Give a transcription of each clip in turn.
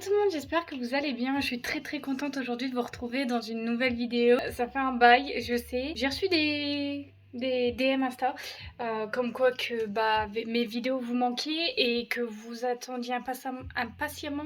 tout le monde, j'espère que vous allez bien. Je suis très contente aujourd'hui de vous retrouver dans une nouvelle vidéo. Ça fait un bail, je sais. J'ai reçu des DM Insta, comme quoi que mes vidéos vous manquaient et que vous attendiez impatiemment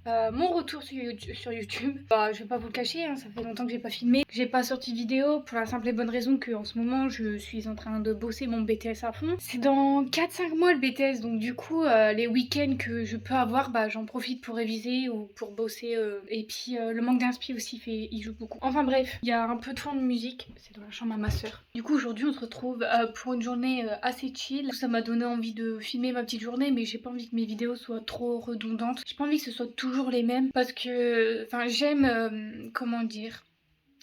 mon retour sur YouTube. Je vais pas vous le cacher, hein, ça fait longtemps que j'ai pas filmé. J'ai pas sorti de vidéo pour la simple et bonne raison que en ce moment je suis en train de bosser mon BTS à fond. C'est dans 4-5 mois le BTS, donc du coup les week-ends que je peux avoir, j'en profite pour réviser ou pour bosser. Et puis le manque d'inspi aussi il joue beaucoup. Enfin bref, il y a un peu de fond de musique, c'est dans la chambre à ma soeur. Du coup aujourd'hui on se retrouve pour une journée assez chill. Ça m'a donné envie de filmer ma petite journée, mais j'ai pas envie que mes vidéos soient trop redondantes. J'ai pas envie que ce soit toujours les mêmes parce que j'aime comment dire,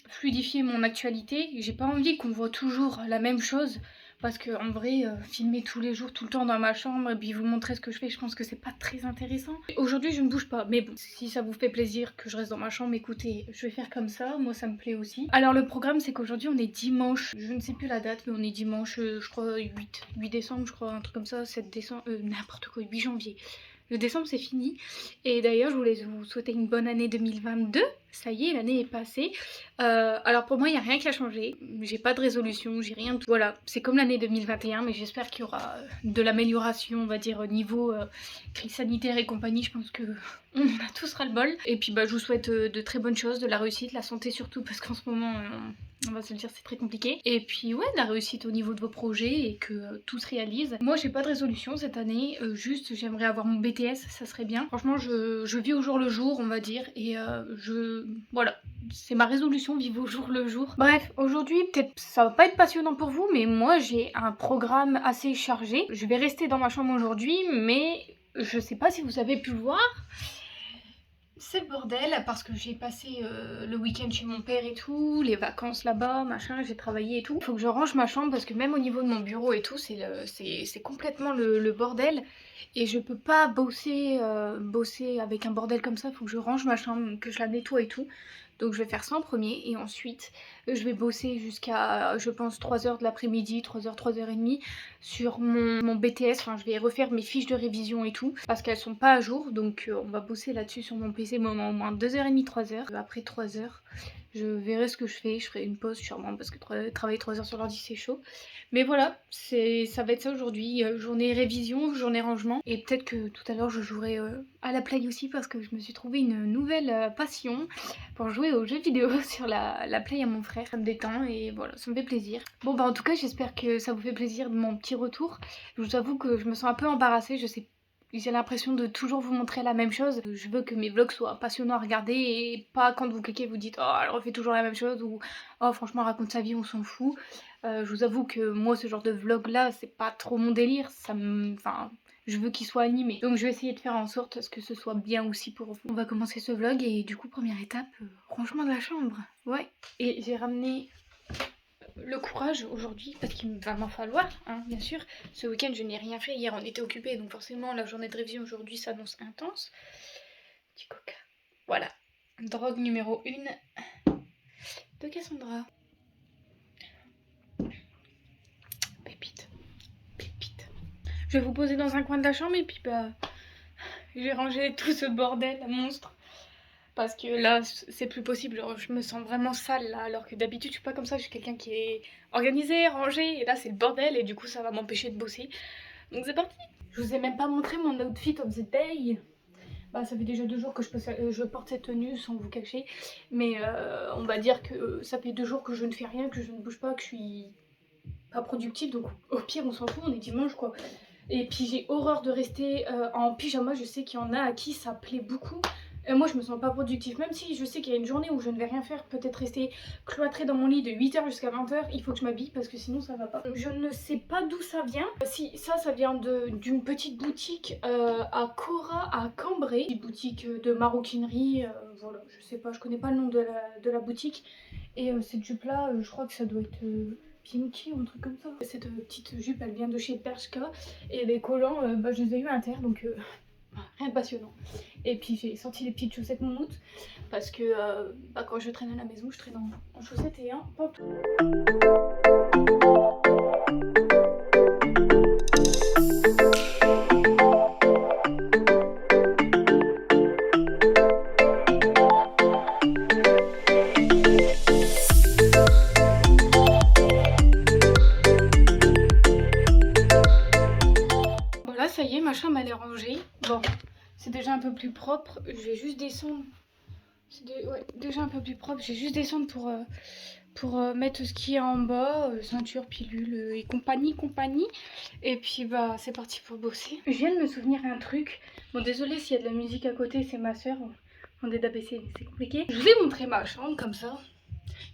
fluidifier mon actualité. J'ai pas envie qu'on voit toujours la même chose parce que en vrai filmer tous les jours tout le temps dans ma chambre et puis vous montrer ce que je fais, je pense que c'est pas très intéressant. Aujourd'hui je ne bouge pas, mais bon, si ça vous fait plaisir que je reste dans ma chambre, écoutez, je vais faire comme ça, moi ça me plaît aussi. Alors le programme c'est qu'aujourd'hui on est dimanche, je ne sais plus la date, mais on est dimanche je crois 8 décembre, je crois, un truc comme ça, 7 décembre, n'importe quoi, 8 janvier. Le décembre c'est fini, et d'ailleurs je voulais vous souhaiter une bonne année 2022, ça y est, l'année est passée. Alors pour moi il n'y a rien qui a changé, j'ai pas de résolution, j'ai rien de tout. Voilà, c'est comme l'année 2021, mais j'espère qu'il y aura de l'amélioration, on va dire, au niveau crise sanitaire et compagnie. Je pense que on a tous ras-le-bol. Et puis je vous souhaite de très bonnes choses, de la réussite, la santé surtout, parce qu'en ce moment on va se le dire, c'est très compliqué. Et puis ouais, de la réussite au niveau de vos projets et que tout se réalise. Moi j'ai pas de résolution cette année, juste j'aimerais avoir mon BTS, ça serait bien. Franchement je vis au jour le jour, on va dire, et voilà, c'est ma résolution, vivre au jour le jour. Bref, aujourd'hui peut-être ça va pas être passionnant pour vous, mais moi j'ai un programme assez chargé. Je vais rester dans ma chambre aujourd'hui, mais je sais pas si vous avez pu le voir. C'est le bordel parce que j'ai passé le week-end chez mon père et tout, les vacances là-bas, machin, j'ai travaillé et tout. Faut que je range ma chambre parce que même au niveau de mon bureau et tout, c'est complètement le bordel. Et je peux pas bosser avec un bordel comme ça, faut que je range ma chambre, que je la nettoie et tout. Donc je vais faire ça en premier et ensuite je vais bosser jusqu'à je pense 3h de l'après-midi, 3h, 3h30 sur mon BTS. Enfin je vais refaire mes fiches de révision et tout parce qu'elles sont pas à jour, donc on va bosser là-dessus sur mon PC pendant au moins 2h30, 3h. Après 3h je verrai ce que je fais, je ferai une pause sûrement parce que travailler 3h sur l'ordi c'est chaud. Mais voilà, ça va être ça aujourd'hui, journée révision, journée rangement. Et peut-être que tout à l'heure je jouerai à la Play aussi parce que je me suis trouvé une nouvelle passion pour jouer aux jeux vidéo sur la Play à mon frère. Ça me détend et voilà, ça me fait plaisir. Bon en tout cas j'espère que ça vous fait plaisir de mon petit retour. Je vous avoue que je me sens un peu embarrassée, j'ai l'impression de toujours vous montrer la même chose. Je veux que mes vlogs soient passionnants à regarder et pas quand vous cliquez vous dites oh elle refait toujours la même chose ou oh franchement elle raconte sa vie, on s'en fout. Je vous avoue que moi ce genre de vlog là c'est pas trop mon délire, je veux qu'il soit animé. Donc je vais essayer de faire en sorte que ce soit bien aussi pour vous. On va commencer ce vlog et du coup première étape, rangement de la chambre. Ouais, et j'ai ramené le courage aujourd'hui parce qu'il va m'en falloir, hein, bien sûr. Ce week-end je n'ai rien fait, hier on était occupés donc forcément la journée de révision aujourd'hui s'annonce intense. Petit coca. Voilà, drogue numéro 1 de Cassandra. Pépite. Je vais vous poser dans un coin de la chambre et puis j'ai rangé tout ce bordel monstre. Parce que là, c'est plus possible, je me sens vraiment sale là, alors que d'habitude je suis pas comme ça, je suis quelqu'un qui est organisé, rangé, et là c'est le bordel et du coup ça va m'empêcher de bosser. Donc c'est parti. Je vous ai même pas montré mon outfit of the day. Ça fait déjà 2 jours que je porte cette tenue sans vous cacher, mais on va dire que ça fait 2 jours que je ne fais rien, que je ne bouge pas, que je suis pas productive, donc au pire on s'en fout, on est dimanche quoi. Et puis j'ai horreur de rester en pyjama, je sais qu'il y en a à qui ça plaît beaucoup. Moi je me sens pas productive, même si je sais qu'il y a une journée où je ne vais rien faire, peut-être rester cloîtrée dans mon lit de 8h jusqu'à 20h, il faut que je m'habille parce que sinon ça va pas. Je ne sais pas d'où ça vient. Si ça vient d'une petite boutique à Cora à Cambrai, une boutique de maroquinerie, voilà, je sais pas, je connais pas le nom de la boutique. Et cette jupe là, je crois que ça doit être Pinky ou un truc comme ça. Cette petite jupe elle vient de chez Bershka et les collants je les ai eu inter donc rien de passionnant. Et puis j'ai sorti les petites chaussettes moumoutes parce que quand je traîne à la maison je traîne en chaussettes et en pantalon. Bon, c'est déjà un peu plus propre. Je vais juste descendre. Ouais, déjà un peu plus propre. Je vais juste descendre pour mettre ce qui est en bas, ceinture, pilule et compagnie. Et puis bah c'est parti pour bosser. Je viens de me souvenir un truc. Bon désolé s'il y a de la musique à côté, c'est ma soeur. On est d'ABC, c'est compliqué. Je vous ai montré ma chambre comme ça.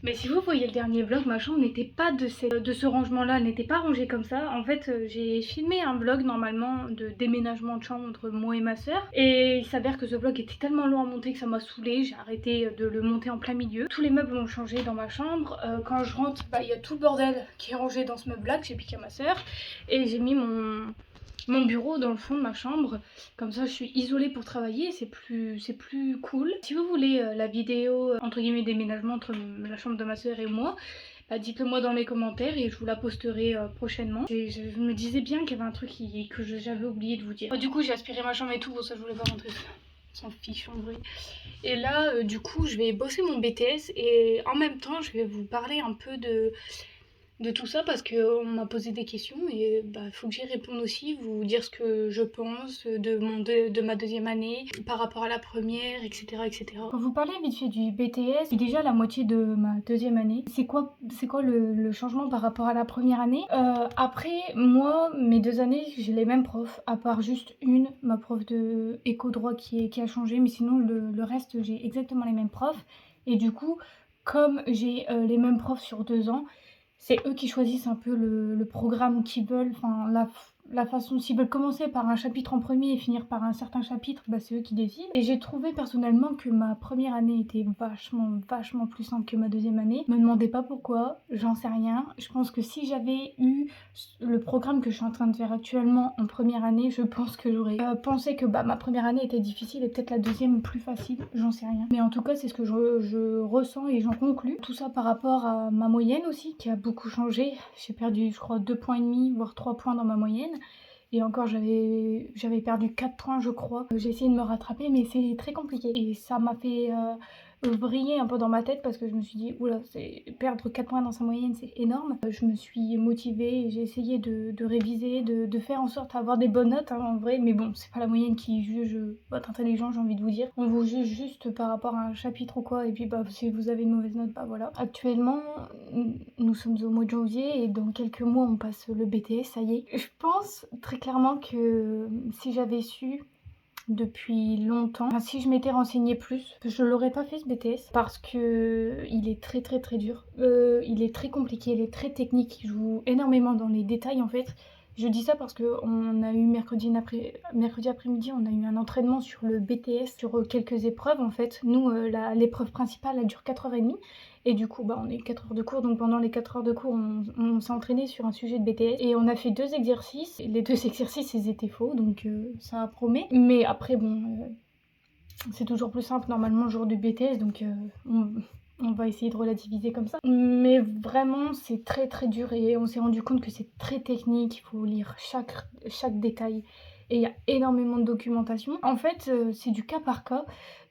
Mais si vous voyez le dernier vlog, ma chambre n'était pas de ce rangement-là, elle n'était pas rangée comme ça. En fait, j'ai filmé un vlog normalement de déménagement de chambre entre moi et ma soeur. Et il s'avère que ce vlog était tellement long à monter que ça m'a saoulée. J'ai arrêté de le monter en plein milieu. Tous les meubles ont changé dans ma chambre. Quand je rentre, bah, il y a tout le bordel qui est rangé dans ce meuble-là que j'ai piqué à ma soeur. Et j'ai mis mon bureau dans le fond de ma chambre, comme ça je suis isolée pour travailler, c'est plus cool. Si vous voulez la vidéo entre guillemets déménagement entre la chambre de ma soeur et moi, bah dites-le moi dans les commentaires et je vous la posterai prochainement. Je me disais bien qu'il y avait un truc que j'avais oublié de vous dire. Du coup j'ai aspiré ma chambre et tout, bon ça je voulais pas montrer ça. On s'en fiche en vrai. Et là du coup je vais bosser mon BTS et en même temps je vais vous parler un peu de tout ça parce qu'on m'a posé des questions et bah faut que j'y réponde aussi, vous dire ce que je pense de ma deuxième année par rapport à la première, etc. Pour vous parler vite fait du BTS, c'est déjà la moitié de ma deuxième année. C'est quoi le changement par rapport à la première année? Après, moi, mes 2 années, j'ai les mêmes profs, à part juste ma prof de éco-droit qui a changé, mais sinon le reste, j'ai exactement les mêmes profs. Et du coup, comme j'ai les mêmes profs sur 2 ans, c'est eux qui choisissent un peu le programme qu'ils veulent, enfin la façon, s'ils veulent commencer par un chapitre en premier et finir par un certain chapitre, bah, c'est eux qui décident. Et j'ai trouvé personnellement que ma première année était vachement plus simple que ma deuxième année. Me demandez pas pourquoi, j'en sais rien. Je pense que si j'avais eu le programme que je suis en train de faire actuellement en première année, je pense que j'aurais pensé que bah, ma première année était difficile et peut-être la deuxième plus facile, j'en sais rien. Mais en tout cas, c'est ce que je ressens et j'en conclus. Tout ça par rapport à ma moyenne aussi, qui a beaucoup changé. J'ai perdu, je crois, 2,5 points, voire 3 points dans ma moyenne. Et encore, j'avais perdu 4 points, je crois. J'ai essayé de me rattraper, mais c'est très compliqué. Et ça m'a fait vriller un peu dans ma tête parce que je me suis dit, oula, perdre 4 points dans sa moyenne, c'est énorme. Je me suis motivée, j'ai essayé de réviser, de faire en sorte d'avoir des bonnes notes, hein, en vrai. Mais bon, c'est pas la moyenne qui juge votre intelligence, j'ai envie de vous dire. On vous juge juste par rapport à un chapitre ou quoi. Et puis, bah, si vous avez une mauvaise note, bah voilà. Actuellement, nous sommes au mois de janvier et dans quelques mois, on passe le BTS, ça y est. Je pense très clairement que si j'avais su depuis longtemps, enfin, si je m'étais renseignée plus, je l'aurais pas fait ce BTS parce que il est très dur. Il est très compliqué, il est très technique, il joue énormément dans les détails en fait. Je dis ça parce que on a eu mercredi après-midi, on a eu un entraînement sur le BTS, sur quelques épreuves en fait. Nous, l'épreuve principale, elle dure 4h30. Et du coup, bah, on est 4 heures de cours, donc pendant les 4 heures de cours, on s'est entraîné sur un sujet de BTS. Et on a fait 2 exercices. Les 2 exercices, ils étaient faux, donc ça promet. Mais après, bon, c'est toujours plus simple normalement le jour du BTS, donc on va essayer de relativiser comme ça. Mais vraiment, c'est très dur et on s'est rendu compte que c'est très technique, il faut lire chaque détail. Et il y a énormément de documentation. En fait, c'est du cas par cas.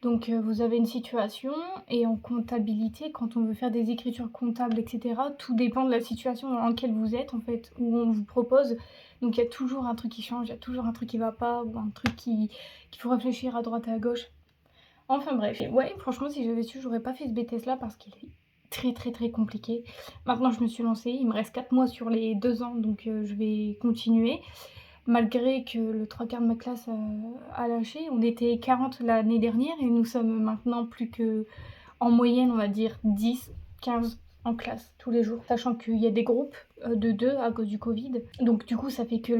Donc vous avez une situation et en comptabilité, quand on veut faire des écritures comptables, etc., tout dépend de la situation dans laquelle vous êtes, en fait, où on vous propose. Donc il y a toujours un truc qui change, il y a toujours un truc qui va pas, ou un truc qu'il faut réfléchir à droite et à gauche. Enfin bref, ouais, franchement, si j'avais su, j'aurais pas fait ce BTS là parce qu'il est très compliqué. Maintenant, je me suis lancée, il me reste 4 mois sur les 2 ans, donc je vais continuer. Malgré que le 3/4 de ma classe a lâché, on était 40 l'année dernière et nous sommes maintenant plus que, en moyenne, on va dire 10, 15 en classe tous les jours, sachant qu'il y a des groupes de 2 à cause du Covid. Donc du coup, ça fait que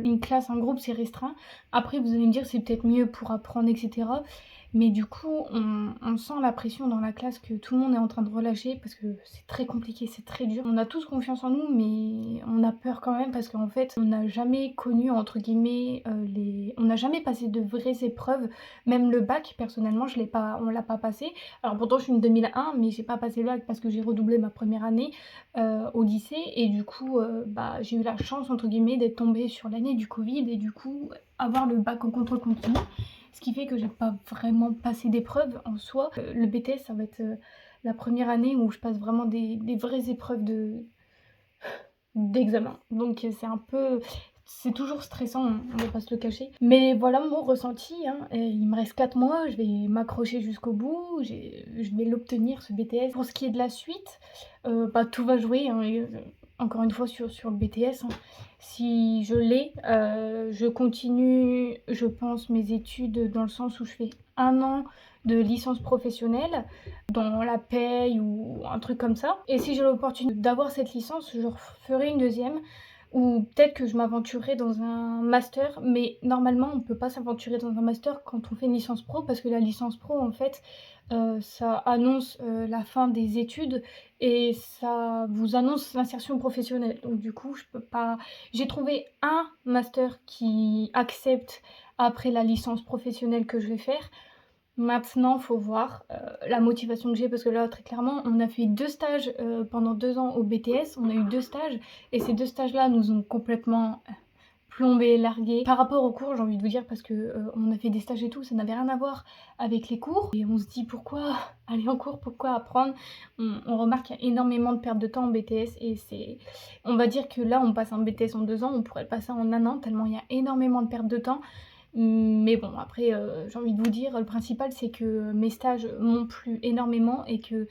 une classe, un groupe, c'est restreint. Après, vous allez me dire, c'est peut-être mieux pour apprendre, etc. Mais du coup, on sent la pression dans la classe que tout le monde est en train de relâcher parce que c'est très compliqué, c'est très dur. On a tous confiance en nous, mais on a peur quand même parce qu'en fait, on n'a jamais connu, entre guillemets, on n'a jamais passé de vraies épreuves. Même le bac, personnellement, on l'a pas passé. Alors pourtant, je suis une 2001, mais j'ai pas passé le bac parce que j'ai redoublé ma première année au lycée. Et du coup, bah, j'ai eu la chance, entre guillemets, d'être tombée sur l'année du Covid et du coup, avoir le bac en contrôle continu. Ce qui fait que j'ai pas vraiment passé d'épreuves en soi. Le BTS, ça va être la première année où je passe vraiment des vraies épreuves d'examen. Donc c'est un peu... c'est toujours stressant, hein, on va pas se le cacher. Mais voilà mon ressenti, hein. Et il me reste 4 mois, je vais m'accrocher jusqu'au bout, je vais l'obtenir ce BTS. Pour ce qui est de la suite, bah, tout va jouer, hein, et, encore une fois sur le BTS, hein. Si je l'ai, je continue, je pense, mes études dans le sens où je fais 1 an de licence professionnelle dans la paye ou un truc comme ça. Et si j'ai l'opportunité d'avoir cette licence, je ferai une deuxième. Ou peut-être que je m'aventurerai dans un master, mais normalement on peut pas s'aventurer dans un master quand on fait une licence pro, parce que la licence pro en fait, ça annonce, la fin des études et ça vous annonce l'insertion professionnelle. Donc du coup je peux pas, j'ai trouvé un master qui accepte après la licence professionnelle que je vais faire. Maintenant, faut voir, la motivation que j'ai, parce que là, très clairement, on a fait 2 stages, pendant 2 ans au BTS. On a eu 2 stages et ces 2 stages-là nous ont complètement, plombés, largués. Par rapport aux cours, j'ai envie de vous dire, parce que, on a fait des stages et tout, ça n'avait rien à voir avec les cours et on se dit: «Pourquoi aller en cours? Pourquoi apprendre?» On remarque qu'il y a énormément de perte de temps en BTS et c'est, on va dire que là, on passe un BTS en 2 ans, on pourrait le passer en 1 an tellement il y a énormément de perte de temps. Mais bon, après, j'ai envie de vous dire, le principal, c'est que mes stages m'ont plu énormément et que,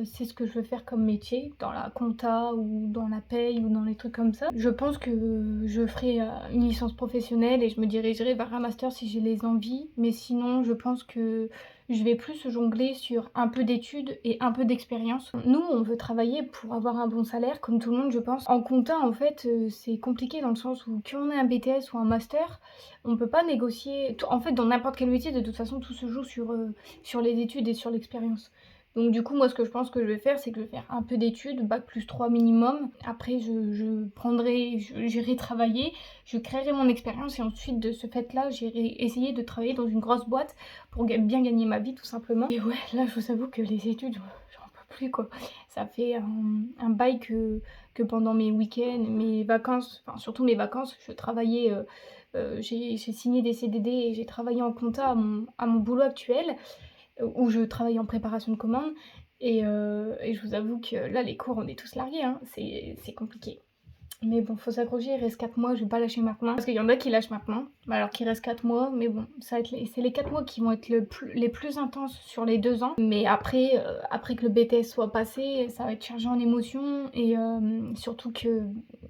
c'est ce que je veux faire comme métier, dans la compta ou dans la paye ou dans les trucs comme ça. Je pense que je ferai, une licence professionnelle et je me dirigerai vers un master si j'ai les envies, mais sinon, je pense que je vais plus jongler sur un peu d'études et un peu d'expérience. Nous, on veut travailler pour avoir un bon salaire, comme tout le monde, je pense. En compta, en fait, c'est compliqué dans le sens où quand on a un BTS ou un master, on peut pas négocier. En fait, dans n'importe quel métier, de toute façon, tout se joue sur les études et sur l'expérience. Donc du coup, moi, ce que je pense que je vais faire, c'est que je vais faire un peu d'études, bac plus 3 minimum. Après, j'irai travailler, je créerai mon expérience et ensuite, de ce fait-là, j'irai essayer de travailler dans une grosse boîte pour bien gagner ma vie, tout simplement. Et ouais, là, je vous avoue que les études, j'en peux plus, quoi. Ça fait un bail que pendant mes week-ends, mes vacances, enfin surtout mes vacances, je travaillais, j'ai signé des CDD et j'ai travaillé en compta à mon boulot actuel, où je travaille en préparation de commandes et je vous avoue que là, les cours, on est tous largués, hein, c'est compliqué. Mais bon, faut s'accrocher, il reste 4 mois, je vais pas lâcher maintenant. Parce qu'il y en a qui lâchent maintenant, alors qu'il reste 4 mois, mais bon, ça va être c'est les 4 mois qui vont être les plus intenses sur les 2 ans. Mais après, après que le BTS soit passé, ça va être chargé en émotions et surtout que,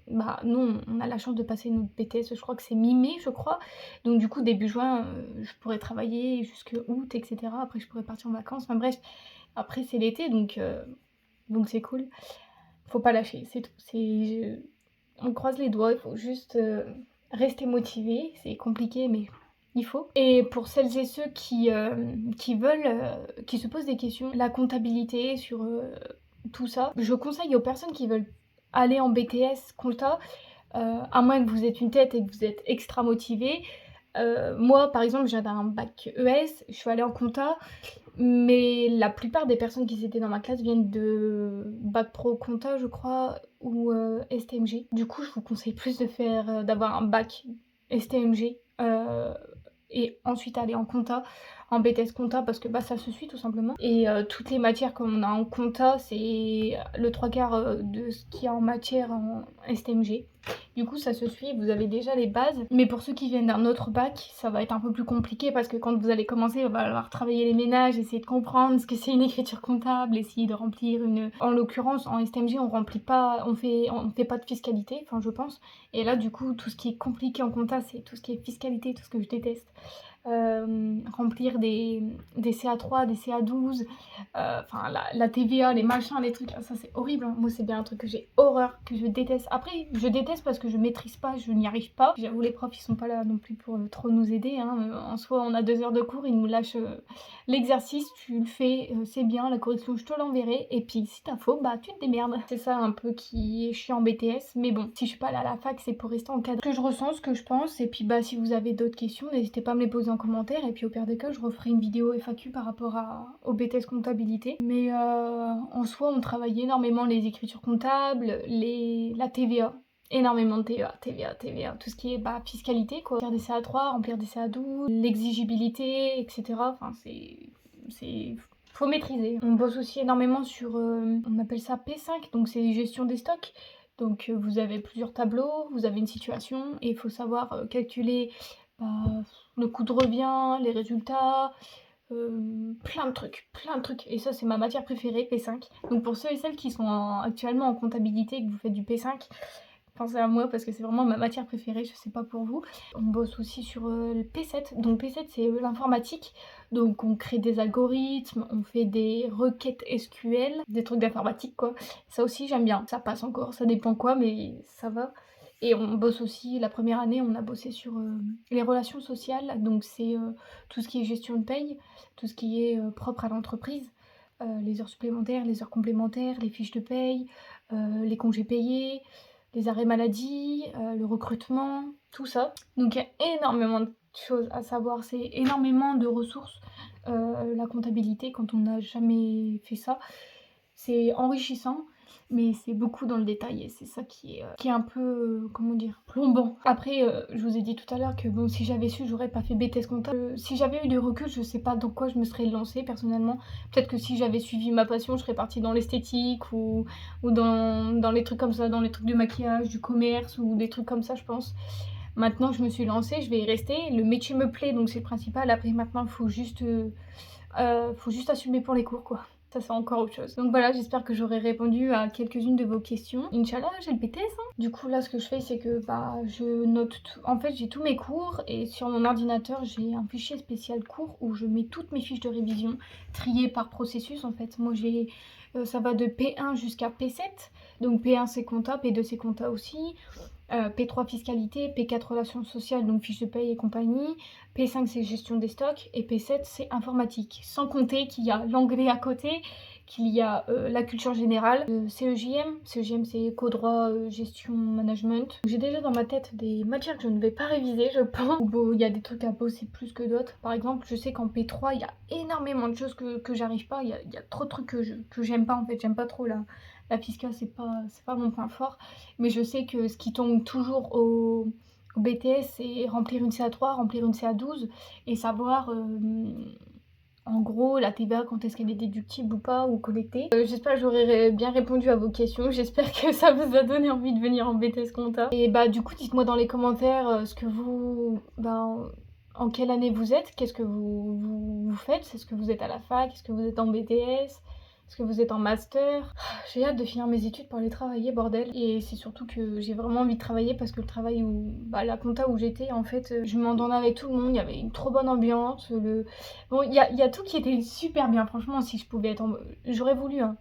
bah, nous, on a la chance de passer notre BTS, je crois que c'est mi-mai, je crois. Donc du coup, début juin, je pourrais travailler jusque août, etc. Après, je pourrais partir en vacances. Enfin bref, après, c'est l'été, donc c'est cool. Faut pas lâcher, c'est tout. On croise les doigts, il faut juste rester motivé. C'est compliqué, mais il faut. Et pour celles et ceux qui veulent, qui se posent des questions, la comptabilité sur tout ça, je conseille aux personnes qui veulent aller en BTS compta, à moins que vous êtes une tête et que vous êtes extra motivé. Moi, par exemple, j'avais un bac ES, je suis allée en compta, mais la plupart des personnes qui étaient dans ma classe viennent de bac pro compta, je crois, ou STMG. Du coup, je vous conseille plus d'avoir un bac STMG et ensuite aller en compta, en BTS compta, parce que bah, ça se suit tout simplement. Et toutes les matières qu'on a en compta, c'est le 3/4 de ce qu'il y a en matière en STMG. Du coup, ça se suit, vous avez déjà les bases. Mais pour ceux qui viennent d'un autre bac, ça va être un peu plus compliqué parce que quand vous allez commencer, il va falloir travailler les ménages, essayer de comprendre ce que c'est une écriture comptable, essayer de remplir une... En l'occurrence, en STMG, on remplit pas, on fait pas de fiscalité, enfin je pense. Et là, du coup, tout ce qui est compliqué en compta, c'est tout ce qui est fiscalité, tout ce que je déteste. Remplir des CA3, des CA12, enfin la TVA, les machins, les trucs, ça c'est horrible, hein. Moi c'est bien un truc que j'ai horreur, que je déteste. Après je déteste parce que je maîtrise pas, je n'y arrive pas. J'avoue, les profs ils sont pas là non plus pour trop nous aider, hein. En soi on a 2 heures de cours, ils nous lâchent l'exercice, tu le fais, c'est bien, la correction je te l'enverrai, et puis si t'as faux, bah tu te démerdes. C'est ça un peu qui est chiant en BTS, mais bon, si je suis pas allée à la fac, c'est pour rester encadrée. Ce que je ressens, ce que je pense, et puis bah si vous avez d'autres questions, n'hésitez pas à me les poser en commentaire, et puis au pire des cas, je referai une vidéo FAQ par rapport au BTS comptabilité. Mais en soi, on travaille énormément les écritures comptables, la TVA. Énormément de TVA, tout ce qui est bah, fiscalité, quoi. Remplir des CA3, remplir des CA12, l'exigibilité, etc. Enfin, faut maîtriser. On bosse aussi énormément sur, on appelle ça P5, donc c'est gestion des stocks. Donc vous avez plusieurs tableaux, vous avez une situation et il faut savoir calculer bah, le coût de revient, les résultats, plein de trucs. Et ça, c'est ma matière préférée, P5. Donc pour ceux et celles qui sont actuellement en comptabilité et que vous faites du P5, pensez à moi parce que c'est vraiment ma matière préférée, je sais pas pour vous. On bosse aussi sur le P7. Donc P7, c'est l'informatique. Donc on crée des algorithmes, on fait des requêtes SQL, des trucs d'informatique quoi. Ça aussi, j'aime bien. Ça passe encore, ça dépend quoi, mais ça va. Et on bosse aussi, la première année, on a bossé sur les relations sociales. Donc c'est tout ce qui est gestion de paye, tout ce qui est propre à l'entreprise. Les heures supplémentaires, les heures complémentaires, les fiches de paye, les congés payés, les arrêts maladie, le recrutement, tout ça. Donc il y a énormément de choses à savoir, c'est énormément de ressources, la comptabilité quand on n'a jamais fait ça. C'est enrichissant, mais c'est beaucoup dans le détail et c'est ça qui est un peu, comment dire, plombant. Après, je vous ai dit tout à l'heure que bon, si j'avais su, j'aurais pas fait BTS compta. Si j'avais eu du recul, je sais pas dans quoi je me serais lancée personnellement. Peut-être que si j'avais suivi ma passion, je serais partie dans l'esthétique ou dans les trucs comme ça, dans les trucs du maquillage, du commerce ou des trucs comme ça, je pense. Maintenant, je me suis lancée, je vais y rester. Le métier me plaît, donc c'est le principal. Après, maintenant, faut juste assumer pour les cours, quoi. Ça, c'est encore autre chose. Donc voilà, j'espère que j'aurai répondu à quelques-unes de vos questions. Inch'Allah, j'ai le BTS. Hein. Du coup, là, ce que je fais, c'est que je note tout. En fait, j'ai tous mes cours et sur mon ordinateur, j'ai un fichier spécial cours où je mets toutes mes fiches de révision triées par processus. En fait, moi, ça va de P1 jusqu'à P7. Donc P1 c'est compta, P2 c'est compta aussi. P3 fiscalité, P4 relations sociales, donc fiches de paye et compagnie, P5 c'est gestion des stocks et P7 c'est informatique. Sans compter qu'il y a l'anglais à côté, qu'il y a la culture générale, CEJM c'est co-droit, gestion, management. J'ai déjà dans ma tête des matières que je ne vais pas réviser, je pense. Bon, il y a des trucs à bosser plus que d'autres. Par exemple, je sais qu'en P3, il y a énormément de choses que j'arrive pas. Il y a trop de trucs que j'aime pas en fait. J'aime pas trop la fiscale, c'est pas mon point fort. Mais je sais que ce qui tombe toujours au BTS, c'est remplir une CA3, remplir une CA12 et savoir en gros la TVA, quand est-ce qu'elle est déductible ou pas, ou collectée. J'espère que j'aurai bien répondu à vos questions. J'espère que ça vous a donné envie de venir en BTS compta. Et bah du coup, dites-moi dans les commentaires ce que en quelle année vous êtes, qu'est-ce que vous faites, est-ce que vous êtes à la fac, est-ce que vous êtes en BTS, est-ce que vous êtes en master. J'ai hâte de finir mes études pour aller travailler, bordel. Et c'est surtout que j'ai vraiment envie de travailler parce que le travail la compta où j'étais, en fait, je m'entendais avec tout le monde, il y avait une trop bonne ambiance. Bon, il y a tout qui était super bien, franchement, si je pouvais j'aurais voulu, hein,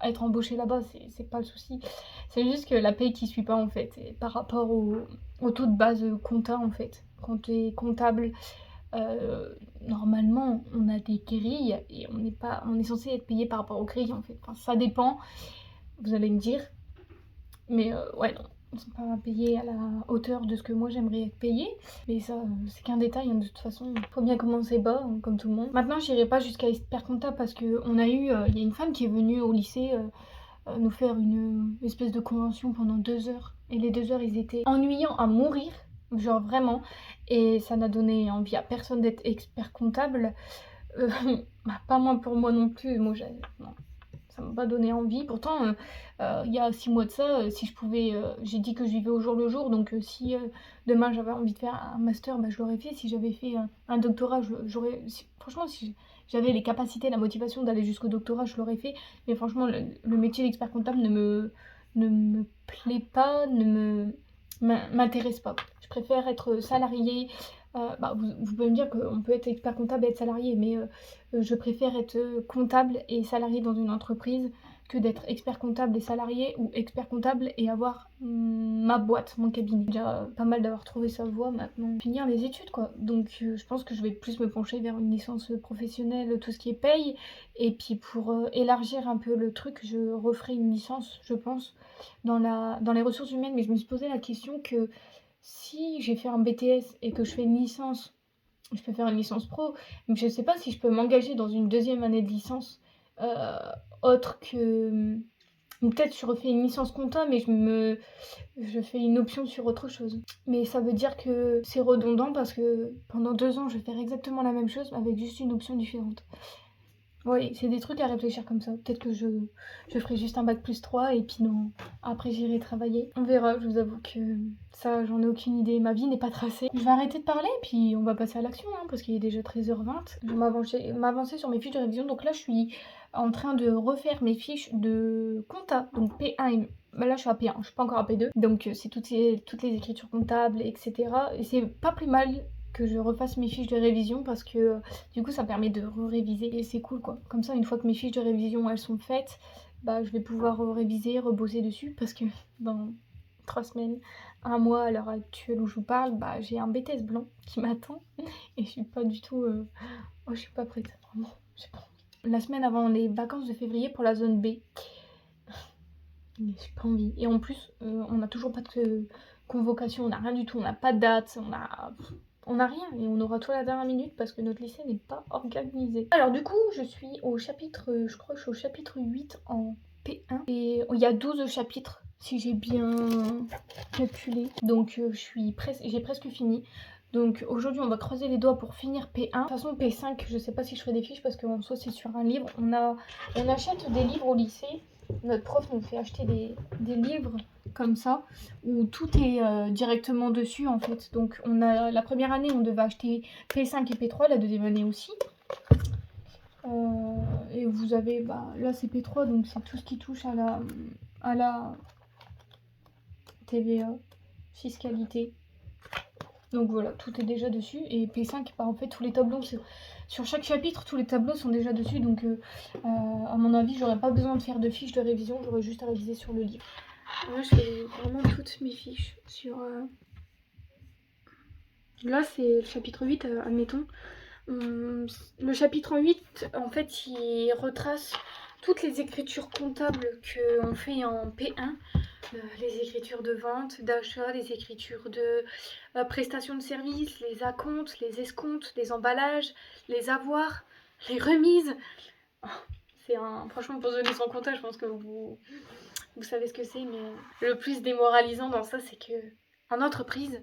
être embauchée là-bas, c'est pas le souci. C'est juste que la paye qui suit pas, en fait, et par rapport au taux de base compta, en fait. Quand tu es comptable, normalement, on a des grilles et on est censé être payé par rapport aux grilles en fait. Enfin, ça dépend, vous allez me dire. Mais ouais, non, ils sont pas payés à la hauteur de ce que moi j'aimerais être payé. Mais ça, c'est qu'un détail, hein, de toute façon. Faut bien commencer bas, hein, comme tout le monde. Maintenant, j'irai pas jusqu'à expert comptable parce que il y a une femme qui est venue au lycée nous faire une espèce de convention pendant 2 heures. Et les 2 heures, ils étaient ennuyants à mourir, genre vraiment. Et ça n'a donné envie à personne d'être expert comptable. Pas moi pour moi non plus. Non, ça m'a pas donné envie. Pourtant, il y a 6 mois de ça, si je pouvais, j'ai dit que je vivais au jour le jour. Donc si demain j'avais envie de faire un master, je l'aurais fait. Si j'avais fait un doctorat, franchement, si j'avais les capacités, la motivation d'aller jusqu'au doctorat, je l'aurais fait. Mais franchement, le métier d'expert comptable ne me plaît pas, m'intéresse pas. Je préfère être salariée. Vous pouvez me dire qu'on peut être expert comptable et être salarié, mais je préfère être comptable et salarié dans une entreprise que d'être expert comptable et salarié ou expert comptable et avoir ma boîte, mon cabinet. Déjà pas mal d'avoir trouvé sa voie maintenant. Finir les études quoi. Donc je pense que je vais plus me pencher vers une licence professionnelle, tout ce qui est paye. Et puis pour élargir un peu le truc, je referai une licence, je pense, dans les ressources humaines. Mais je me suis posé la question que si j'ai fait un BTS et que je fais une licence, je peux faire une licence pro, mais je sais pas si je peux m'engager dans une deuxième année de licence euh, autre que... Peut-être je refais une licence compta, mais je fais une option sur autre chose. Mais ça veut dire que c'est redondant parce que pendant 2 ans, je vais faire exactement la même chose avec juste une option différente. Oui, c'est des trucs à réfléchir comme ça. Peut-être que je ferai juste un bac+3 et puis non, après j'irai travailler. On verra, je vous avoue que ça, j'en ai aucune idée. Ma vie n'est pas tracée. Je vais arrêter de parler puis on va passer à l'action, hein, parce qu'il est déjà 13h20. Je vais m'avancer sur mes fiches de révision. Donc là, je suis en train de refaire mes fiches de compta. Donc P1 et... bah là, je suis à P1, je suis pas encore à P2. Donc c'est toutes les écritures comptables, etc. Et c'est pas plus mal que je refasse mes fiches de révision parce que du coup ça permet de réviser et c'est cool quoi. Comme ça une fois que mes fiches de révision elles sont faites, bah je vais pouvoir réviser, rebosser dessus parce que dans 3 semaines, un mois à l'heure actuelle où je vous parle, bah j'ai un BTS blanc qui m'attend et je suis pas du tout... Oh je suis pas prête, vraiment, j'ai pas envie. La semaine avant les vacances de février pour la zone B. Mais j'ai pas envie. Et en plus, on n'a toujours pas de convocation, on n'a rien du tout, on n'a pas de date, on a rien et on aura tout à la dernière minute parce que notre lycée n'est pas organisé. Alors du coup, je suis au chapitre, je crois que je suis au chapitre 8 en P1 et il y a 12 chapitres si j'ai bien calculé. Donc j'ai presque fini. Donc aujourd'hui, on va croiser les doigts pour finir P1. De toute façon, P5, je sais pas si je ferai des fiches parce qu'en soi, c'est sur un livre. On achète des livres au lycée. Notre prof nous fait acheter des livres comme ça où tout est directement dessus en fait. Donc la première année on devait acheter P5 et P3, la deuxième année aussi. Et vous avez, là c'est P3 donc c'est tout ce qui touche à la TVA, fiscalité. Donc voilà, tout est déjà dessus. Et P5, en fait tous les tableaux, sur chaque chapitre, tous les tableaux sont déjà dessus. Donc à mon avis, j'aurais pas besoin de faire de fiches de révision, j'aurais juste à réviser sur le livre. Moi, je fais vraiment toutes mes fiches sur... Là, c'est le chapitre 8, admettons. Le chapitre 8, en fait, il retrace toutes les écritures comptables qu'on fait en P1. Les écritures de vente, d'achat, les écritures de prestation de services, les acomptes, les escomptes, les emballages, les avoirs, les remises. Oh, franchement, pour donner son compta, je pense que vous savez ce que c'est, mais le plus démoralisant dans ça, c'est que en entreprise,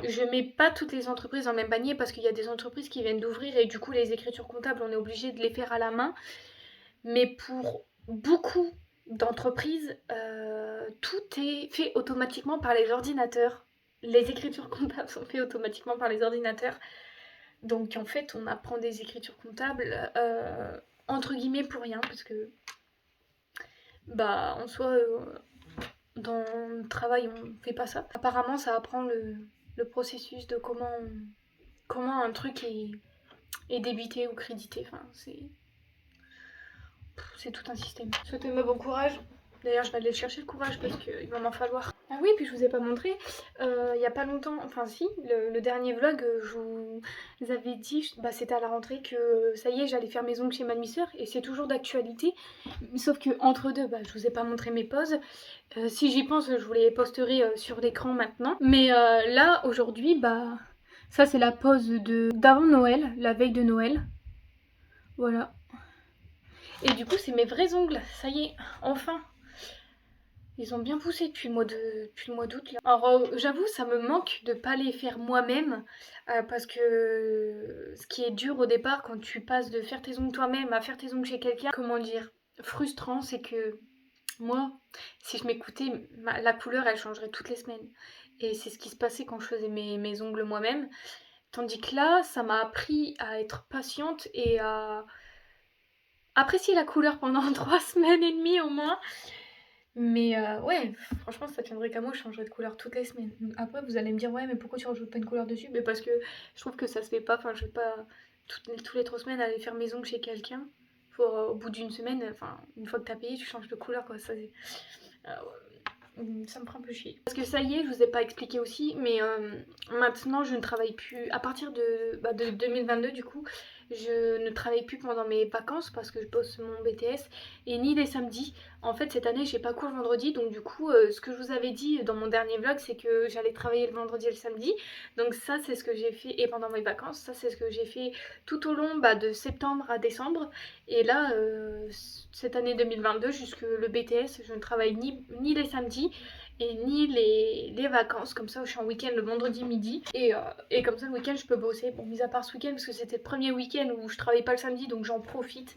je mets pas toutes les entreprises dans le même panier parce qu'il y a des entreprises qui viennent d'ouvrir et du coup les écritures comptables on est obligé de les faire à la main. Mais pour beaucoup d'entreprises, tout est fait automatiquement par les ordinateurs. Les écritures comptables sont faites automatiquement par les ordinateurs. Donc en fait on apprend des écritures comptables entre guillemets pour rien parce que en soi dans le travail on fait pas ça. Apparemment ça apprend le processus de comment un truc est débité ou crédité. Enfin, c'est tout un système. Souhaitez-moi bon courage. D'ailleurs, je vais aller chercher le courage parce qu'il va m'en falloir. Ah oui, puis je vous ai pas montré, il y a pas longtemps, enfin si, le dernier vlog, je vous avais dit, c'était à la rentrée que ça y est, j'allais faire mes ongles chez ma demi-sœur et c'est toujours d'actualité. Sauf que entre deux, je vous ai pas montré mes poses. Si j'y pense, je vous les posterai sur l'écran maintenant. Mais là, aujourd'hui, ça c'est la pose d'avant Noël, la veille de Noël. Voilà. Et du coup, c'est mes vrais ongles. Ça y est, enfin. Ils ont bien poussé depuis le mois d'août. Alors, j'avoue, ça me manque de pas les faire moi-même. Parce que ce qui est dur au départ, quand tu passes de faire tes ongles toi-même à faire tes ongles chez quelqu'un, comment dire, frustrant, c'est que moi, si je m'écoutais, la couleur, elle changerait toutes les semaines. Et c'est ce qui se passait quand je faisais mes ongles moi-même. Tandis que là, ça m'a appris à être patiente et à apprécier la couleur pendant 3 semaines et demie au moins. Mais ouais, franchement, ça tiendrait qu'à moi, je changerais de couleur toutes les semaines. Après, vous allez me dire, ouais, mais pourquoi tu rajoutes pas une couleur dessus? Mais parce que je trouve que ça se fait pas. Enfin, je vais pas tous les 3 semaines aller faire mes ongles chez quelqu'un. Pour au bout d'une semaine, enfin, une fois que t'as payé, tu changes de couleur, quoi. Ça me prend un peu chier. Parce que ça y est, je vous ai pas expliqué aussi, mais maintenant je ne travaille plus. À partir de 2022, du coup, je ne travaille plus pendant mes vacances parce que je bosse mon BTS et ni les samedis. En fait, cette année, j'ai pas cours le vendredi, donc du coup, ce que je vous avais dit dans mon dernier vlog, c'est que j'allais travailler le vendredi et le samedi. Donc ça, c'est ce que j'ai fait, et pendant mes vacances, ça c'est ce que j'ai fait tout au long de septembre à décembre. Et là, cette année 2022, jusque le BTS, je ne travaille ni les samedis et ni les vacances. Comme ça je suis en week-end le vendredi midi et comme ça le week-end je peux bosser. Bon, mis à part ce week-end parce que c'était le premier week-end où je travaillais pas le samedi, donc j'en profite.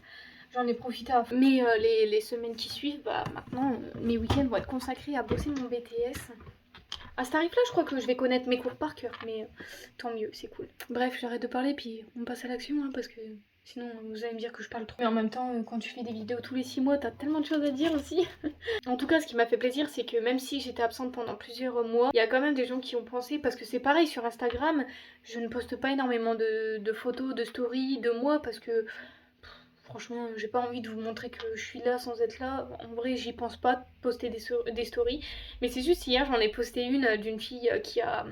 J'en ai profité à fond. Mais les semaines qui suivent, bah maintenant mes week-ends vont être consacrés à bosser mon BTS. À ce tarif là je crois que je vais connaître mes cours par cœur, mais tant mieux, c'est cool. Bref, j'arrête de parler puis on passe à l'action hein, parce que sinon vous allez me dire que je parle trop. Mais en même temps quand tu fais des vidéos tous les 6 mois t'as tellement de choses à dire aussi. En tout cas ce qui m'a fait plaisir c'est que même si j'étais absente pendant plusieurs mois, il y a quand même des gens qui ont pensé, parce que c'est pareil sur Instagram, je ne poste pas énormément de photos, de stories de moi parce que franchement, j'ai pas envie de vous montrer que je suis là sans être là. En vrai, j'y pense pas de poster des stories. Mais c'est juste hier, j'en ai posté une d'une fille qui a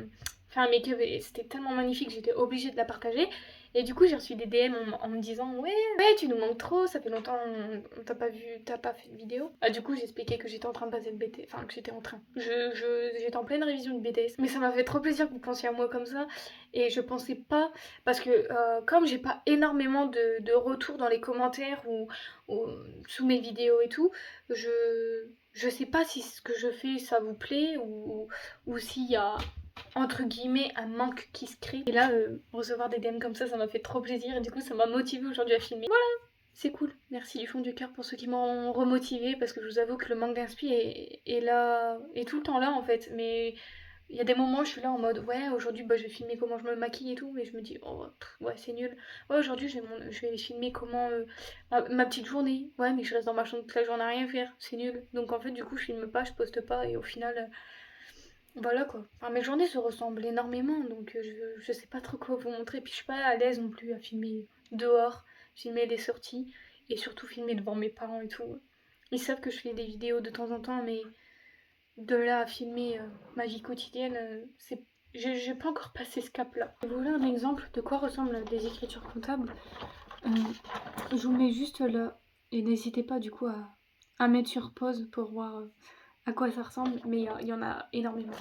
fait un make-up et c'était tellement magnifique, j'étais obligée de la partager. Et du coup, j'ai reçu des DM en me disant ouais, tu nous manques trop, ça fait longtemps, on t'a pas vu, t'as pas fait de vidéo. Ah, du coup, j'ai expliqué que j'étais en train de passer le BTS, enfin que j'étais en train. J'étais en pleine révision de BTS. Mais ça m'a fait trop plaisir que vous pensiez à moi comme ça. Et je pensais pas, parce que comme j'ai pas énormément de retours dans les commentaires ou sous mes vidéos et tout, je sais pas si ce que je fais ça vous plaît ou s'il y a entre guillemets un manque qui se crée. Et là, recevoir des DM comme ça m'a fait trop plaisir et du coup ça m'a motivée aujourd'hui à filmer. Voilà, c'est cool. Merci du fond du cœur pour ceux qui m'ont remotivée parce que je vous avoue que le manque d'inspi est là, est tout le temps là en fait. Mais il y a des moments où je suis là en mode ouais aujourd'hui bah, je vais filmer comment je me maquille et tout, mais je me dis oh ouais c'est nul. Ouais aujourd'hui je vais filmer comment ma petite journée. Ouais mais je reste dans ma chambre toute la journée à rien faire, c'est nul. Donc en fait du coup je filme pas, je poste pas et au final voilà quoi. Enfin, mes journées se ressemblent énormément donc je sais pas trop quoi vous montrer. Puis je suis pas à l'aise non plus à filmer dehors, filmer des sorties et surtout filmer devant mes parents et tout. Ils savent que je fais des vidéos de temps en temps mais de là à filmer ma vie quotidienne, c'est j'ai pas encore passé ce cap-là. Je vous voulez un exemple de quoi ressemblent des écritures comptables. Je vous mets juste là et n'hésitez pas du coup à mettre sur pause pour voir à quoi ça ressemble, mais il y en a énormément.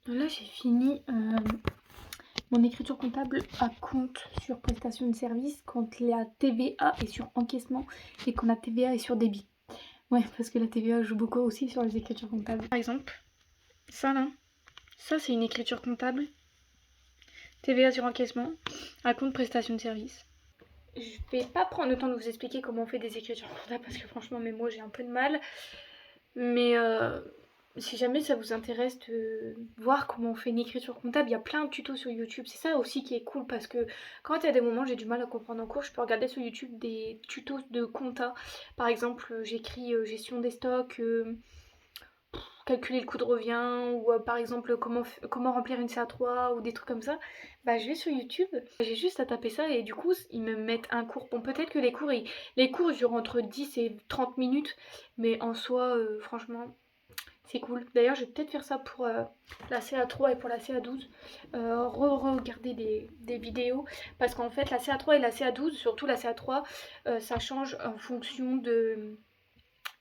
Là j'ai fini mon écriture comptable à compte sur prestation de service quand la TVA est sur encaissement et quand la TVA est sur débit. Ouais, parce que la TVA joue beaucoup aussi sur les écritures comptables. Par exemple, ça là, ça c'est une écriture comptable. TVA sur encaissement, à compte prestation de service. Je vais pas prendre le temps de vous expliquer comment on fait des écritures comptables parce que franchement, mes mots, j'ai un peu de mal. Mais si jamais ça vous intéresse de voir comment on fait une écriture comptable, il y a plein de tutos sur YouTube. C'est ça aussi qui est cool parce que quand il y a des moments où j'ai du mal à comprendre en cours, je peux regarder sur YouTube des tutos de compta. Par exemple, j'écris gestion des stocks, calculer le coût de revient ou par exemple comment remplir une CA3 ou des trucs comme ça, bah je vais sur YouTube, j'ai juste à taper ça et du coup ils me mettent un cours. Bon peut-être que les cours durent entre 10 et 30 minutes mais en soi franchement c'est cool. D'ailleurs je vais peut-être faire ça pour la CA3 et pour la CA12, re-regarder des vidéos parce qu'en fait la CA3 et la CA12, surtout la CA3, ça change en fonction de...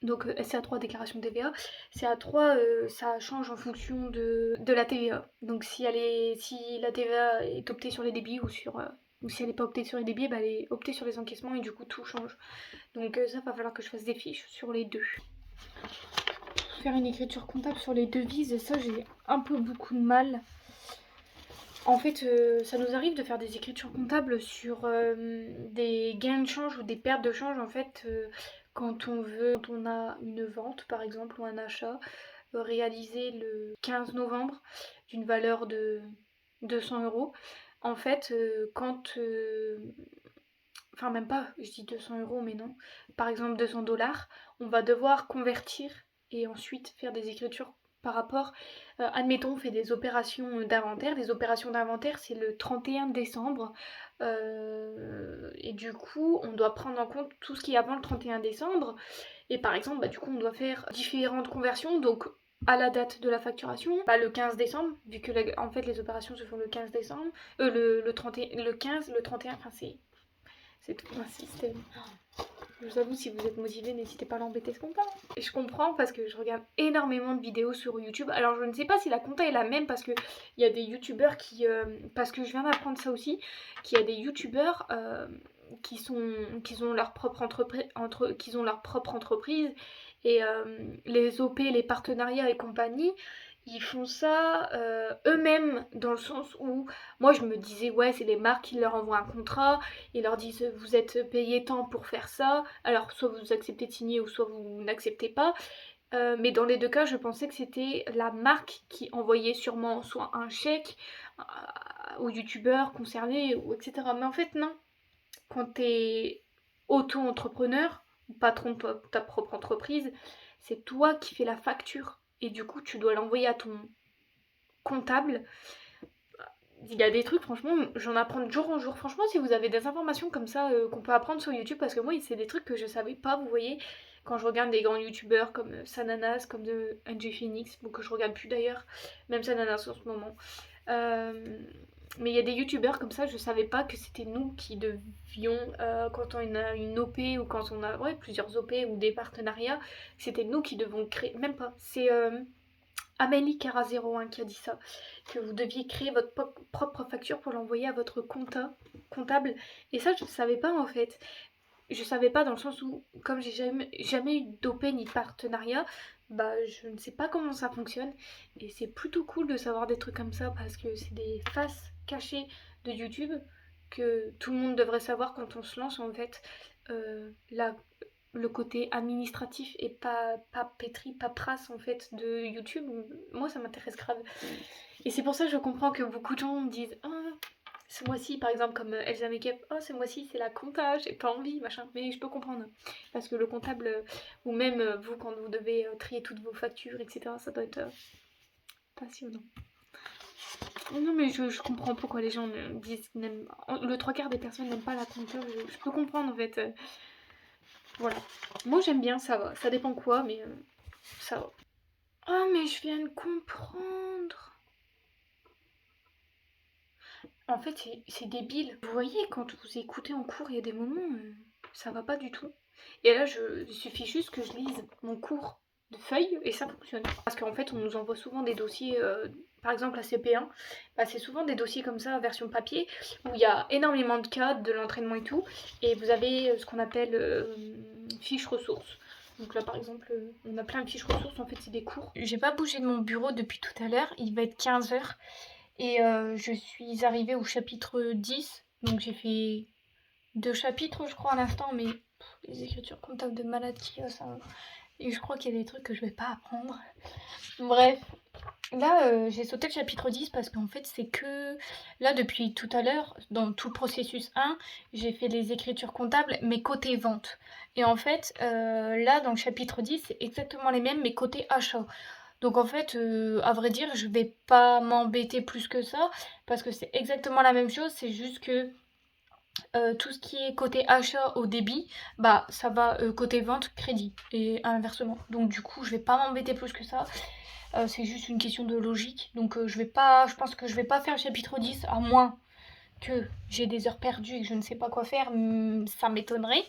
Donc CA3 déclaration de TVA, CA3 ça change en fonction de la TVA. Donc si la TVA est optée sur les débits ou si elle n'est pas optée sur les débits, bah, elle est optée sur les encaissements et du coup tout change. Donc ça va falloir que je fasse des fiches sur les deux. Faire une écriture comptable sur les devises, ça j'ai un peu beaucoup de mal. En fait, ça nous arrive de faire des écritures comptables sur des gains de change ou des pertes de change en fait quand on a une vente par exemple ou un achat réalisé le 15 novembre d'une valeur de 200 euros. En fait, enfin même pas, je dis 200 euros mais non, par exemple 200 $, on va devoir convertir et ensuite faire des écritures par rapport, admettons on fait des opérations d'inventaire. Les opérations d'inventaire c'est le 31 décembre et du coup on doit prendre en compte tout ce qui est avant le 31 décembre et par exemple bah, du coup on doit faire différentes conversions donc à la date de la facturation, pas le 15 décembre vu que en fait les opérations se font le 15 décembre, le 15, le 31, enfin C'est tout un système. Je vous avoue, si vous êtes motivé, n'hésitez pas à l'embêter ce compta. Et je comprends parce que je regarde énormément de vidéos sur YouTube. Alors je ne sais pas si la compta est la même parce que il y a des youtubeurs qui... parce que je viens d'apprendre ça aussi, qu'il y a des youtubeurs qui ont leur propre entreprise et les OP, les partenariats et compagnie, ils font ça eux-mêmes dans le sens où moi je me disais ouais c'est les marques qui leur envoient un contrat, ils leur disent vous êtes payé tant pour faire ça, alors soit vous acceptez de signer ou soit vous n'acceptez pas. Mais dans les deux cas je pensais que c'était la marque qui envoyait sûrement soit un chèque aux youtubeurs concernés ou etc. Mais en fait non, quand t'es auto-entrepreneur, patron de ta propre entreprise, c'est toi qui fais la facture. Et du coup, tu dois l'envoyer à ton comptable. Il y a des trucs, franchement, j'en apprends de jour en jour. Franchement, si vous avez des informations comme ça qu'on peut apprendre sur YouTube, parce que moi, c'est des trucs que je savais pas, vous voyez, quand je regarde des grands youtubeurs comme Sananas, comme de NG Phoenix, bon, que je regarde plus d'ailleurs, même Sananas en ce moment. Mais il y a des youtubeurs comme ça, je savais pas que c'était nous qui devions, quand on a une OP ou quand on a plusieurs OP ou des partenariats, c'était nous qui devons créer, même pas, c'est Amélie Cara01 qui a dit ça, que vous deviez créer votre propre facture pour l'envoyer à votre comptable. Et ça, je ne savais pas en fait. Je savais pas dans le sens où, comme j'ai jamais eu d'OP ni de partenariat, bah je ne sais pas comment ça fonctionne. Et c'est plutôt cool de savoir des trucs comme ça parce que c'est des faces cachées de YouTube que tout le monde devrait savoir quand on se lance en fait. La le côté administratif et pas pétri, paperasse en fait de YouTube, moi ça m'intéresse grave. Et c'est pour ça que je comprends que beaucoup de gens me disent ah, ce mois-ci par exemple comme Elsa Makeup, oh ce mois-ci c'est la compta, j'ai pas envie, machin. Mais je peux comprendre. Parce que le comptable, ou même vous quand vous devez trier toutes vos factures, etc., ça doit être passionnant. Non mais je comprends pourquoi les gens disent qu'ils n'aiment... Le trois quarts des personnes n'aiment pas la compta, je peux comprendre en fait. Voilà. Moi j'aime bien, ça va. Ça dépend quoi, mais ça va. Oh mais je viens de comprendre. En fait c'est débile. Vous voyez quand vous écoutez en cours, il y a des moments ça va pas du tout. Et là il suffit juste que je lise mon cours de feuilles et ça fonctionne. Parce qu'en fait on nous envoie souvent des dossiers, par exemple la CP1, bah, c'est souvent des dossiers comme ça, version papier, où il y a énormément de cas, de l'entraînement et tout, et vous avez ce qu'on appelle fiches ressources. Donc là par exemple on a plein de fiches ressources, en fait c'est des cours. J'ai pas bougé de mon bureau depuis tout à l'heure, il va être 15h et je suis arrivée au chapitre 10, donc j'ai fait 2 chapitres je crois à l'instant, mais les écritures comptables de malade qui a ça... Et je crois qu'il y a des trucs que je vais pas apprendre. Bref, là j'ai sauté le chapitre 10 parce qu'en fait c'est que... Là depuis tout à l'heure, dans tout le processus 1, j'ai fait les écritures comptables mais côté vente. Et en fait là dans le chapitre 10 c'est exactement les mêmes mais côté achat. Donc en fait à vrai dire je vais pas m'embêter plus que ça parce que c'est exactement la même chose, c'est juste que tout ce qui est côté achat au débit, bah ça va côté vente crédit et inversement. Donc du coup je vais pas m'embêter plus que ça. C'est juste une question de logique. Donc je pense que je vais pas faire le chapitre 10 à moins que j'ai des heures perdues et que je ne sais pas quoi faire, ça m'étonnerait.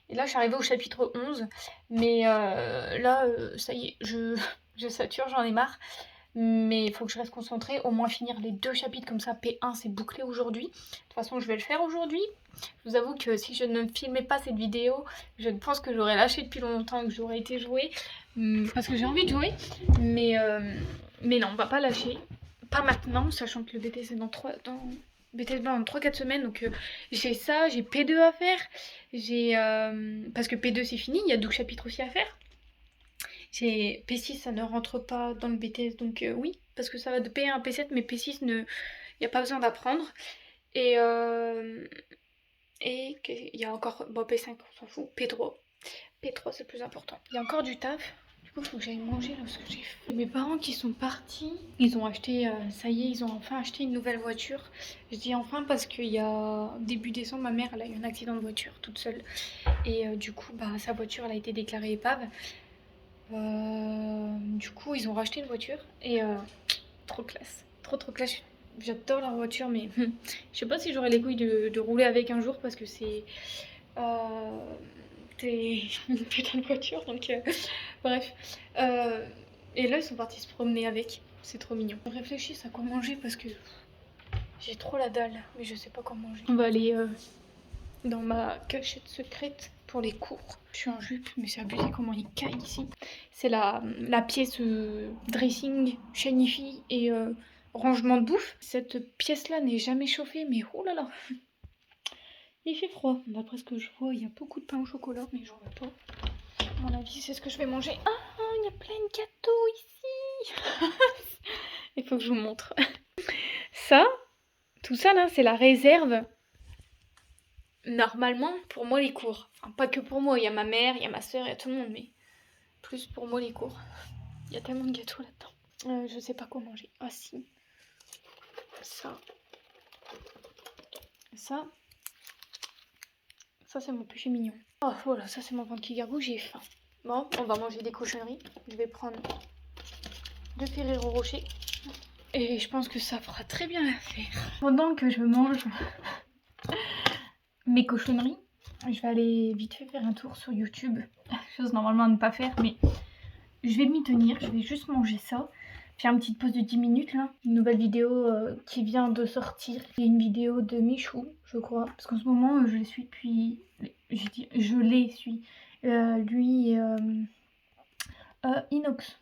Et là je suis arrivée au chapitre 11, mais là ça y est, je sature, j'en ai marre. Mais il faut que je reste concentrée, au moins finir les 2 chapitres comme ça, P1 c'est bouclé aujourd'hui. De toute façon je vais le faire aujourd'hui. Je vous avoue que si je ne filmais pas cette vidéo, je pense que j'aurais lâché depuis longtemps et que j'aurais été jouer. Parce que j'ai envie de jouer, mais non, on va pas lâcher. Pas maintenant, sachant que le BTS est dans 3-4 semaines, donc j'ai ça, j'ai P2 à faire. Parce que P2 c'est fini, il y a 12 chapitres aussi à faire. J'ai P6, ça ne rentre pas dans le BTS, donc oui, parce que ça va de P1 à P7, mais P6, il n'y a pas besoin d'apprendre. Et il y a encore, bon P5, on s'en fout, P3. P3, c'est le plus important. Il y a encore du taf. Du coup, il faut que j'aille manger là, parce que j'ai faim. Mes parents qui sont partis, ils ont acheté, ça y est, ils ont enfin acheté une nouvelle voiture. Je dis enfin parce qu'il y a début décembre, ma mère, elle a eu un accident de voiture toute seule. Et du coup, bah, sa voiture, elle a été déclarée épave. Du coup ils ont racheté une voiture et trop classe, trop classe. j'adore la voiture, mais je sais pas si j'aurai les couilles de rouler avec un jour parce que c'est une putain de voiture, donc bref. Et là, ils sont partis se promener avec. C'est trop mignon. On réfléchit à quoi manger parce que j'ai trop la dalle, mais je sais pas quoi manger. On va aller dans ma cachette secrète pour les cours. Je suis en jupe, mais c'est abusé comment il caille ici. C'est la pièce dressing, shanifi et rangement de bouffe. Cette pièce-là n'est jamais chauffée, mais oh là là, il fait froid. D'après ce que je vois, il y a beaucoup de pain au chocolat, mais j'en veux pas. À mon avis, c'est ce que je vais manger. Ah, il y a plein de gâteaux ici. Il faut que je vous montre. Ça, tout ça là, c'est la réserve. Normalement, pour moi, les cours. Enfin, pas que pour moi, il y a ma mère, il y a ma soeur, il y a tout le monde, mais plus pour moi, les cours. Il y a tellement de gâteaux là-dedans. Je sais pas quoi manger. Ah si. Ça. Ça. Ça, c'est mon péché mignon. Oh, voilà, ça, c'est mon ventre qui gargouille, j'ai faim. Bon, on va manger des cochonneries. Je vais prendre 2 Ferrero Rocher. Et je pense que ça fera très bien l'affaire. Pendant que je mange mes cochonneries, je vais aller vite fait faire un tour sur YouTube. Chose normalement à ne pas faire, mais je vais m'y tenir. Je vais juste manger ça. Faire une petite pause de 10 minutes là. Une nouvelle vidéo qui vient de sortir. Il y a une vidéo de Michou, je crois. Parce qu'en ce moment, je les suis depuis... Je les suis. Lui et Inox.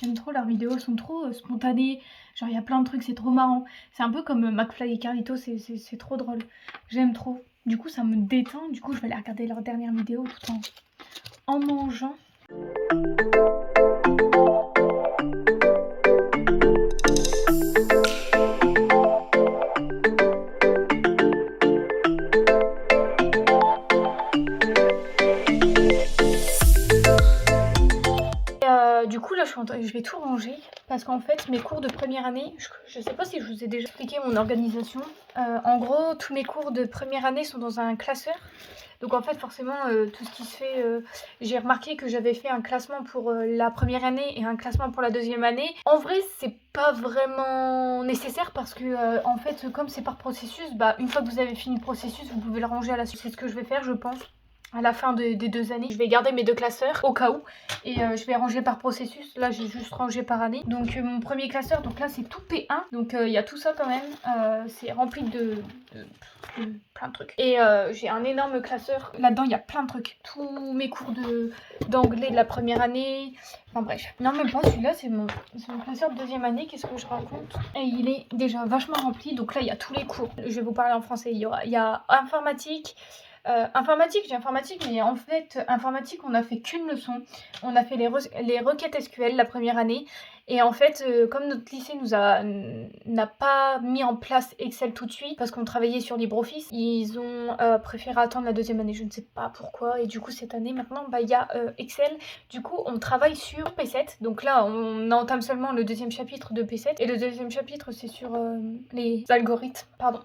J'aime trop leurs vidéos, elles sont trop spontanées. Genre il y a plein de trucs, c'est trop marrant. C'est un peu comme McFly et Carlito, c'est trop drôle. J'aime trop. Du coup ça me détend, du coup je vais aller regarder leur dernière vidéo tout en mangeant. Du coup là je vais tout ranger parce qu'en fait mes cours de première année, je sais pas si je vous ai déjà expliqué mon organisation. En gros tous mes cours de première année sont dans un classeur. Donc en fait forcément tout ce qui se fait, j'ai remarqué que j'avais fait un classement pour la première année et un classement pour la deuxième année. En vrai c'est pas vraiment nécessaire parce que en fait comme c'est par processus, bah une fois que vous avez fini le processus vous pouvez le ranger à la suite. C'est ce que je vais faire je pense. À la fin des 2 années, je vais garder mes 2 classeurs au cas où et je vais ranger par processus. Là j'ai juste rangé par année. Donc mon premier classeur, donc là c'est tout P1, donc il y a tout ça quand même. C'est rempli de plein de trucs. Et j'ai un énorme classeur. Là-dedans il y a plein de trucs. Tous mes cours d'anglais de la première année. Enfin bref. Non même pas, celui-là c'est mon classeur de deuxième année. Qu'est-ce que je raconte? Et il est déjà vachement rempli. Donc là il y a tous les cours. Je vais vous parler en français. Il y a informatique. J'ai informatique, mais en fait, informatique, on a fait qu'une leçon. On a fait les requêtes SQL la première année. Et en fait, comme notre lycée n'a pas mis en place Excel tout de suite, parce qu'on travaillait sur LibreOffice, ils ont préféré attendre la deuxième année. Je ne sais pas pourquoi. Et du coup, cette année, maintenant, bah, y a Excel. Du coup, on travaille sur P7. Donc là, on entame seulement le deuxième chapitre de P7. Et le deuxième chapitre, c'est sur les algorithmes. Pardon.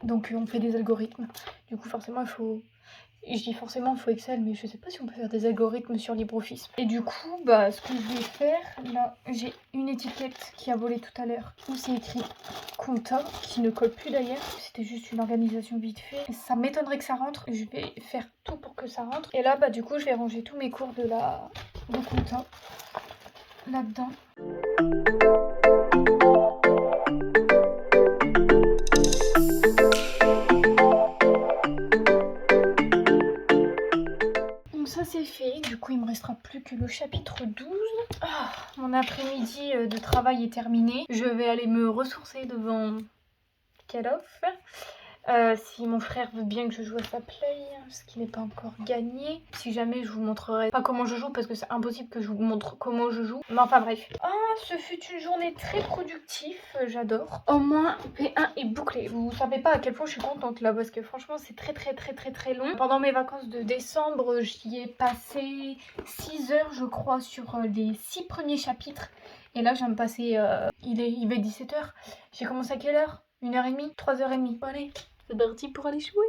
Donc on fait des algorithmes. Du coup forcément il faut... Je dis forcément il faut Excel, mais je sais pas si on peut faire des algorithmes sur LibreOffice. Et du coup, bah ce que je vais faire, là j'ai une étiquette qui a volé tout à l'heure où c'est écrit compta, qui ne colle plus d'ailleurs. C'était juste une organisation vite fait. Ça m'étonnerait que ça rentre. Je vais faire tout pour que ça rentre. Et là bah du coup je vais ranger tous mes cours de compta là-dedans. C'est fait, du coup il me restera plus que le chapitre 12. Mon après-midi de travail est terminé. Je vais aller me ressourcer devant Call of. Si mon frère veut bien que je joue à sa play, ce qui n'est pas encore gagné. Si jamais je vous montrerai pas comment je joue parce que c'est impossible que je vous montre comment je joue. Mais enfin bref. Ce fut une journée très productive, j'adore. Au moins P1 est bouclé. Vous savez pas à quel point je suis contente là parce que franchement c'est très long. Pendant mes vacances de décembre, j'y ai passé 6 heures je crois sur les 6 premiers chapitres. Et là je viens de passer, il est 17h. J'ai commencé à quelle heure? 1h30? 3h30. Bon, allez, c'est parti pour aller jouer.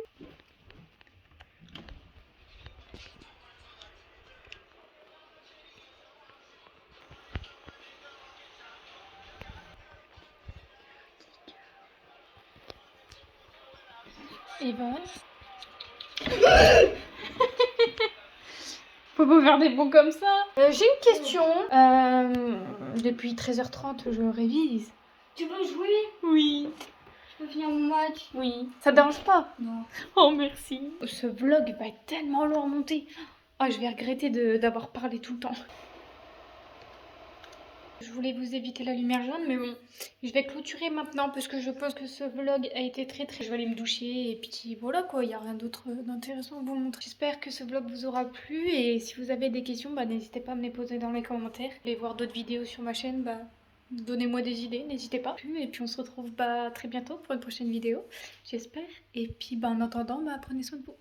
Yvonne. Faut pas faire des bons comme ça. J'ai une question. Depuis 13h30, je révise. Tu veux jouer? Oui. Je peux finir mon match? Oui. Ça te dérange pas? Non. Oh merci. Ce vlog va être tellement long à monter. Oh, je vais regretter d'avoir parlé tout le temps. Je voulais vous éviter la lumière jaune, mais bon, je vais clôturer maintenant parce que je pense que ce vlog a été très... Je vais aller me doucher et puis voilà quoi, il n'y a rien d'autre d'intéressant à vous montrer. J'espère que ce vlog vous aura plu et si vous avez des questions, bah, n'hésitez pas à me les poser dans les commentaires. Vous voulez voir d'autres vidéos sur ma chaîne, bah, donnez-moi des idées, n'hésitez pas. Et puis on se retrouve très bientôt pour une prochaine vidéo, j'espère. Et puis bah, en attendant, bah, prenez soin de vous.